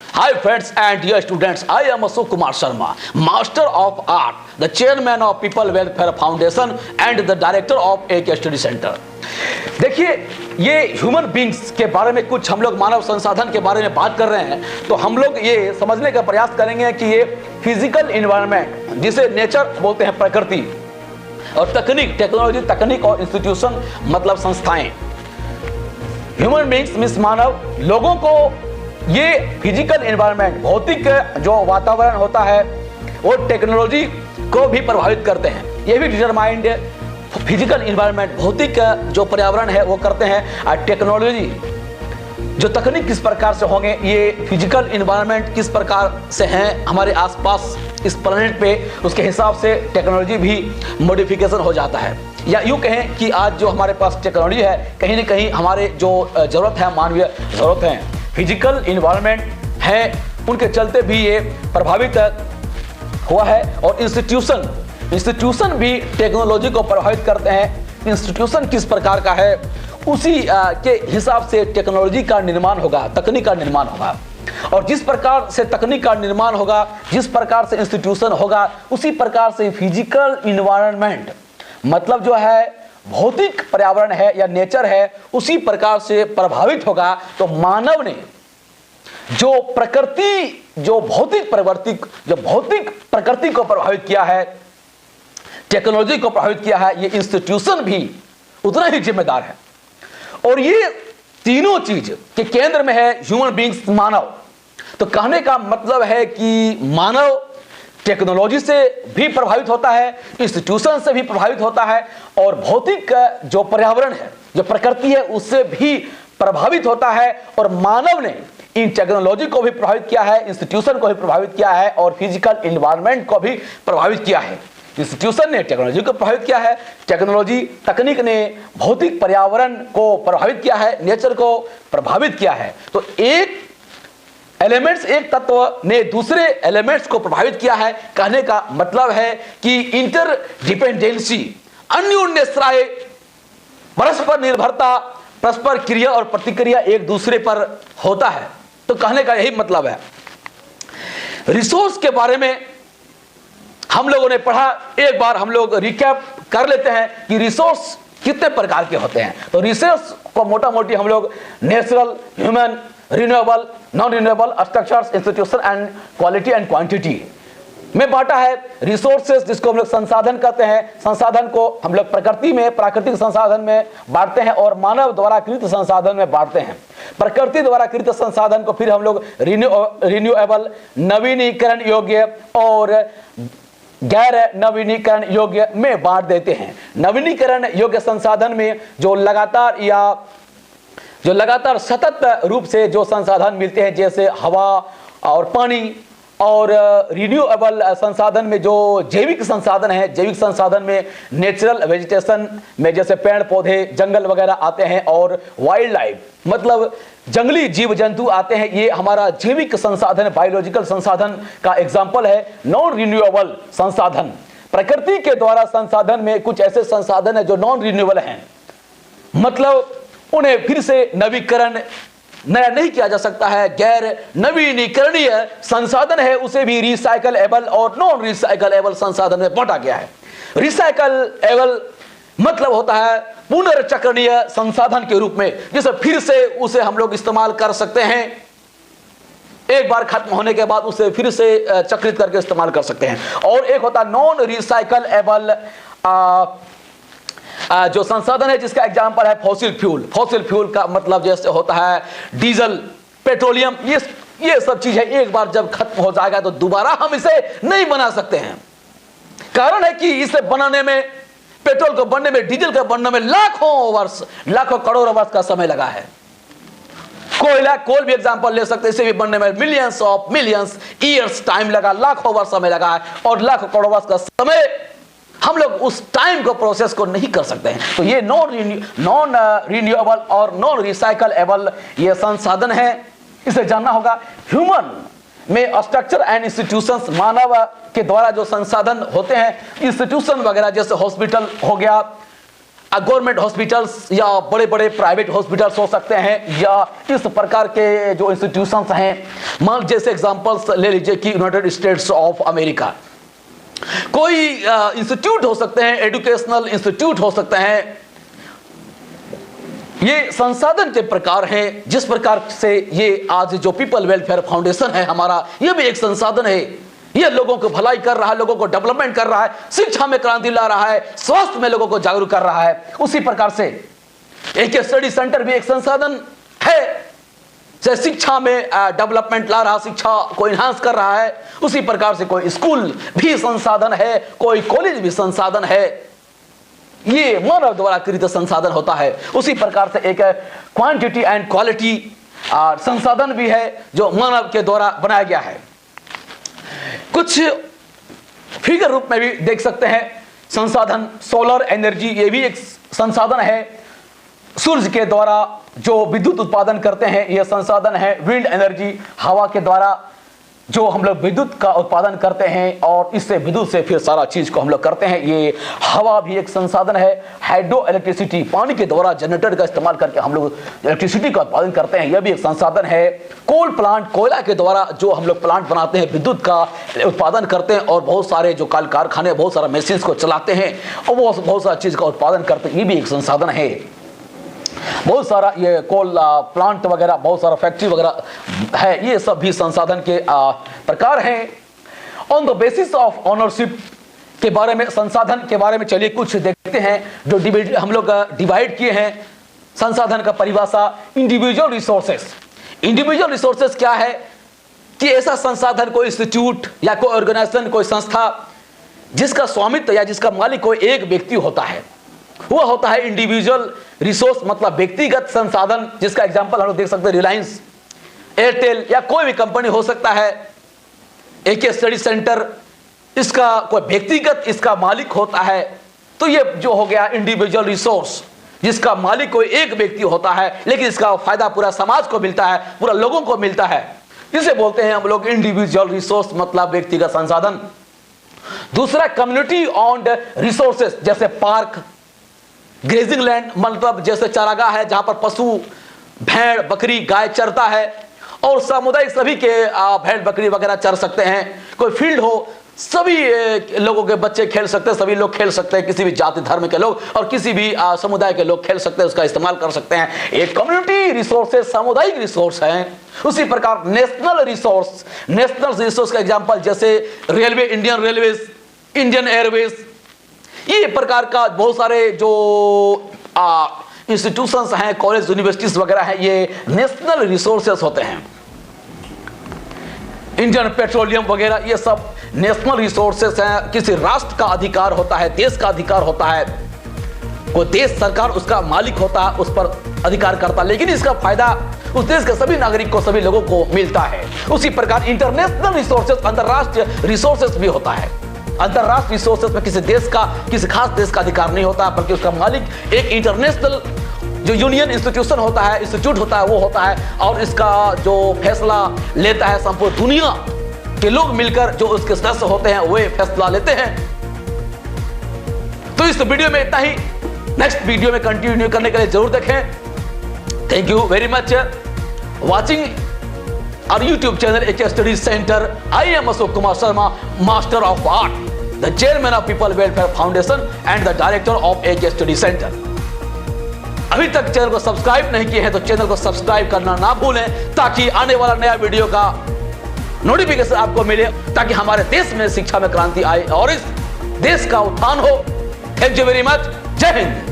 Hi friends and dear students, I am Ashok Kumar Sharma, Master of Art, the Chairman of People Welfare Foundation and the Director of AK Study Center. देखिए, ये human beings के बारे में कुछ हम लोग मानव संसाधन के बारे में बात कर रहे हैं, तो हम लोग ये समझने का प्रयास करेंगे कि ये फिजिकल इन्वायरमेंट, जिसे नेचर बोलते हैं, प्रकृति, और तकनीक, टेक्नोलॉजी, तकनीक और इंस्टीट्यूशन मतलब संस्थाएं। ह्यूमन बींग्स मीन्स मानव, लोगों को ये फिजिकल एनवायरनमेंट, भौतिक जो वातावरण होता है वो टेक्नोलॉजी को भी प्रभावित करते हैं। ये भी डिटरमाइंड फिजिकल एनवायरनमेंट, भौतिक जो पर्यावरण है वो करते हैं। और टेक्नोलॉजी, जो तकनीक किस प्रकार से होंगे, ये फिजिकल एनवायरनमेंट किस प्रकार से हैं हमारे आसपास इस प्लेनेट पे, उसके हिसाब से टेक्नोलॉजी भी मॉडिफिकेशन हो जाता है। या यूँ कहें कि आज जो हमारे पास टेक्नोलॉजी है, कहीं ना कहीं हमारे जो ज़रूरत है, मानवीय ज़रूरत है, फिजिकल इन्वायरमेंट है, उनके चलते भी ये प्रभावित हुआ है। और इंस्टीट्यूशन भी टेक्नोलॉजी को प्रभावित करते हैं। इंस्टीट्यूशन किस प्रकार का है, उसी के हिसाब से टेक्नोलॉजी का निर्माण होगा, तकनीक का निर्माण होगा। और जिस प्रकार से तकनीक का निर्माण होगा, जिस प्रकार से इंस्टीट्यूशन होगा, उसी प्रकार से फिजिकल इन्वायरमेंट मतलब जो है भौतिक पर्यावरण है या नेचर है, उसी प्रकार से प्रभावित होगा। तो मानव ने जो प्रकृति, जो भौतिक प्रकृति को प्रभावित किया है, टेक्नोलॉजी को प्रभावित किया है, ये इंस्टीट्यूशन भी उतना ही जिम्मेदार है। और ये तीनों चीज के केंद्र में है ह्यूमन बींग्स, मानव। तो कहने का मतलब है कि मानव टेक्नोलॉजी से भी प्रभावित होता है, इंस्टीट्यूशन से भी प्रभावित होता है, और भौतिक जो पर्यावरण है, जो प्रकृति है, उससे भी प्रभावित होता है। और मानव ने इन टेक्नोलॉजी को भी प्रभावित किया है, इंस्टीट्यूशन को भी प्रभावित किया है, और फिजिकल एनवायरनमेंट को भी प्रभावित किया है। इंस्टीट्यूशन ने टेक्नोलॉजी को प्रभावित किया है, टेक्नोलॉजी, तकनीक ने भौतिक पर्यावरण को प्रभावित किया है, नेचर को प्रभावित किया है। तो एक एलिमेंट्स, एक तत्व ने दूसरे एलिमेंट्स को प्रभावित किया है। कहने का मतलब है कि इंटरडिपेंडेंसी, अन्योन्याश्रय, परस्पर निर्भरता, परस्पर क्रिया और प्रतिक्रिया एक दूसरे पर होता है। तो कहने का यही मतलब है। रिसोर्स के बारे में हम लोगों ने पढ़ा, एक बार हम लोग रिकैप कर लेते हैं कि रिसोर्स कितने प्रकार के होते हैं। तो रिसोर्स को मोटा मोटी हम लोग natural, human, renewable, non renewable, structures, institution and quality and quantity में बांटा है। रिसोर्सेस, जिसको हम लोग संसाधन कहते हैं, संसाधन को हम लोग प्रकृति में, प्राकृतिक संसाधन में बांटते हैं, और मानव द्वारा कृत संसाधन में बांटते हैं। प्रकृति द्वारा कृत संसाधन को फिर हम लोग रिन्यूएबल, नवीनीकरण योग्य और गैर नवीनीकरण योग्य में बांट देते हैं। नवीनीकरण योग्य संसाधन में जो लगातार सतत रूप से जो संसाधन मिलते हैं, जैसे हवा और पानी, और रिन्यूएबल संसाधन में जो जैविक संसाधन है, जैविक संसाधन में नेचुरल वेजिटेशन में जैसे पेड़ पौधे, जंगल वगैरह आते हैं, और वाइल्ड लाइफ मतलब जंगली जीव जंतु आते हैं। ये हमारा जैविक संसाधन, बायोलॉजिकल संसाधन का एग्जाम्पल है। नॉन रिन्यूएबल संसाधन, प्रकृति के द्वारा संसाधन में कुछ ऐसे संसाधन है जो नॉन रिन्यूएबल हैं, मतलब उन्हें फिर से नवीकरण नया नहीं किया जा सकता है। गैर नवीनीकरणीय संसाधन है, उसे भी रिसाइकलेबल और नॉन रिसाइकलेबल संसाधन में बांटा गया है। रिसाइकलेबल मतलब होता है पुनर्चक्रणीय संसाधन के रूप में, जिसे फिर से उसे हम लोग इस्तेमाल कर सकते हैं, एक बार खत्म होने के बाद उसे फिर से चक्रित करके इस्तेमाल कर सकते हैं। और एक होता है नॉन रिसाइकलेबल जो संसाधन है, जिसका एग्जांपल है फॉसिल फ्यूल। फॉसिल फ्यूल का मतलब जैसे होता है डीजल, पेट्रोलियम, ये सब चीज है, एक बार जब खत्म हो जाएगा तो दोबारा हम इसे नहीं बना सकते हैं। कारण है कि इसे बनाने में, पेट्रोल को बनने में, डीजल को बनने में लाखों वर्ष, लाखों करोड़ों वर्ष का समय लगा है। कोल भी एग्जांपल ले सकते हैं, इसे भी बनने में मिलियंस ईयर्स टाइम लगा, लाखों वर्ष समय लगा है, और लाखों करोड़ों वर्ष का समय हम लोग उस टाइम को, प्रोसेस को नहीं कर सकते हैं। तो ये नॉन रिन्यूएबल और नॉन रिसाइकलेबल ये संसाधन है, इसे जानना होगा। ह्यूमन में स्ट्रक्चर एंड इंस्टीट्यूशंस, मानव के द्वारा जो संसाधन होते हैं, इंस्टीट्यूशन वगैरह जैसे हॉस्पिटल हो गया, गवर्नमेंट हॉस्पिटल्स या बड़े बड़े प्राइवेट हॉस्पिटल्स हो सकते हैं, या इस प्रकार के जो इंस्टीट्यूशंस हैं, मान जैसे एग्जांपल्स ले लीजिए कि यूनाइटेड स्टेट्स ऑफ अमेरिका, कोई इंस्टीट्यूट हो सकते हैं, एजुकेशनल इंस्टीट्यूट हो सकते हैं। ये संसाधन के प्रकार हैं, जिस प्रकार से ये आज जो पीपल वेलफेयर फाउंडेशन है हमारा, ये भी एक संसाधन है। ये लोगों को भलाई कर रहा है, लोगों को डेवलपमेंट कर रहा है, शिक्षा में क्रांति ला रहा है, स्वास्थ्य में लोगों को जागरूक कर रहा है। उसी प्रकार से एक स्टडी सेंटर भी एक संसाधन है, से शिक्षा में डेवलपमेंट ला रहा, शिक्षा को इन्हांस कर रहा है। उसी प्रकार से कोई स्कूल भी संसाधन है, कोई कॉलेज भी संसाधन है। ये मानव द्वारा कृत संसाधन होता है। उसी प्रकार से एक क्वांटिटी एंड क्वालिटी संसाधन भी है जो मानव के द्वारा बनाया गया है। कुछ फिगर रूप में भी देख सकते हैं संसाधन। सोलर एनर्जी ये भी एक संसाधन है, सूर्य के द्वारा जो विद्युत उत्पादन करते हैं ये संसाधन है। विंड एनर्जी, हवा के द्वारा जो हम लोग विद्युत का उत्पादन करते हैं और इससे विद्युत से फिर सारा चीज को हम लोग करते हैं, ये हवा भी एक संसाधन है। हाइड्रो इलेक्ट्रिसिटी, पानी के द्वारा जनरेटर का इस्तेमाल करके हम लोग इलेक्ट्रिसिटी का उत्पादन करते हैं, यह भी एक संसाधन है। कोल प्लांट, कोयला के द्वारा जो हम लोग प्लांट बनाते हैं, विद्युत का उत्पादन करते हैं और बहुत सारे जो कारखाने बहुत सारा मशीन को चलाते हैं और वो बहुत सारा चीज का उत्पादन करते हैं, ये भी एक संसाधन है। बहुत सारा ये कोल प्लांट वगैरह, बहुत सारा फैक्ट्री वगैरह है, ये सब भी संसाधन के प्रकार हैं। On the basis of ownership के बारे में, संसाधन के बारे में चलिए कुछ देखते हैं जो हम लोग डिवाइड किए हैं संसाधन का परिभाषा। इंडिविजुअल रिसोर्सेस, इंडिविजुअल रिसोर्सेस क्या है कि ऐसा संसाधन, कोई इंस्टीट्यूट या कोई ऑर्गेनाइजेशन, कोई संस्था जिसका स्वामित्व या जिसका मालिक कोई एक व्यक्ति होता है, वह होता है इंडिविजुअल रिसोर्स, मतलब व्यक्तिगत संसाधन। जिसका एग्जांपल हम लोग देख सकते हैं, रिलायंस, एयरटेल या कोई भी कंपनी हो सकता है। एक स्टडी सेंटर, इसका कोई व्यक्तिगत इसका मालिक होता है, तो ये जो हो गया इंडिविजुअल रिसोर्स, जिसका मालिक कोई एक व्यक्ति होता है लेकिन इसका फायदा पूरा समाज को मिलता है, पूरा लोगों को मिलता है। इसे बोलते हैं हम लोग इंडिविजुअल रिसोर्स, मतलब व्यक्तिगत संसाधन। दूसरा कम्युनिटी ऑन्ड रिसोर्सेस, जैसे पार्क, ग्रेजिंग लैंड, मतलब जैसे चारागाह है जहां पर पशु, भेड़, बकरी, गाय चरता है और सामुदायिक सभी के भेड़ बकरी वगैरह चर सकते हैं। कोई फील्ड हो, सभी लोगों के बच्चे खेल सकते हैं, सभी लोग खेल सकते हैं, किसी भी जाति धर्म के लोग और किसी भी समुदाय के लोग खेल सकते हैं, उसका इस्तेमाल कर सकते हैं। एक कम्युनिटी रिसोर्सेज सामुदायिक रिसोर्स हैं। उसी प्रकार नेशनल रिसोर्स, नेशनल रिसोर्स का एग्जांपल जैसे railway, Indian railways, Indian Airways, ये प्रकार का बहुत सारे जो इंस्टीट्यूशंस हैं, कॉलेज, यूनिवर्सिटीज वगैरह हैं, ये नेशनल रिसोर्सेस होते हैं। इंडियन पेट्रोलियम वगैरह ये सब नेशनल रिसोर्सेस हैं। किसी राष्ट्र का अधिकार होता है, देश का अधिकार होता है, कोई देश सरकार उसका मालिक होता है, उस पर अधिकार करता है, लेकिन इसका फायदा उस देश के सभी नागरिक को, सभी लोगों को मिलता है। उसी प्रकार इंटरनेशनल रिसोर्सेस, अंतरराष्ट्रीय रिसोर्सेस भी होता है। अंतरराष्ट्रीय रिसोर्सेस में किसी देश का, किसी खास देश का अधिकार नहीं होता, बल्कि उसका मालिक एक इंटरनेशनल जो यूनियन इंस्टीट्यूशन होता है, इंस्टीट्यूट होता है, वो होता है और इसका जो फैसला लेता है संपूर्ण दुनिया के लोग मिलकर जो उसके सदस्य होते हैं वे फैसला लेते हैं। तो इस वीडियो में इतना ही, नेक्स्ट वीडियो में कंटिन्यू करने के लिए जरूर देखें। Thank you very much watching our YouTube channel AK Study Center. I am Ashok Kumar Sharma, Master of Art, the Chairman of People Welfare Foundation and the Director of AK Study Center. अभी तक channel को subscribe नहीं किए हैं तो channel को subscribe करना ना भूलें, ताकि आने वाला नया वीडियो का नोटिफिकेशन आपको मिले, ताकि हमारे देश में शिक्षा में क्रांति आए और इस देश का उत्थान हो। Thank you very much. जय हिंद।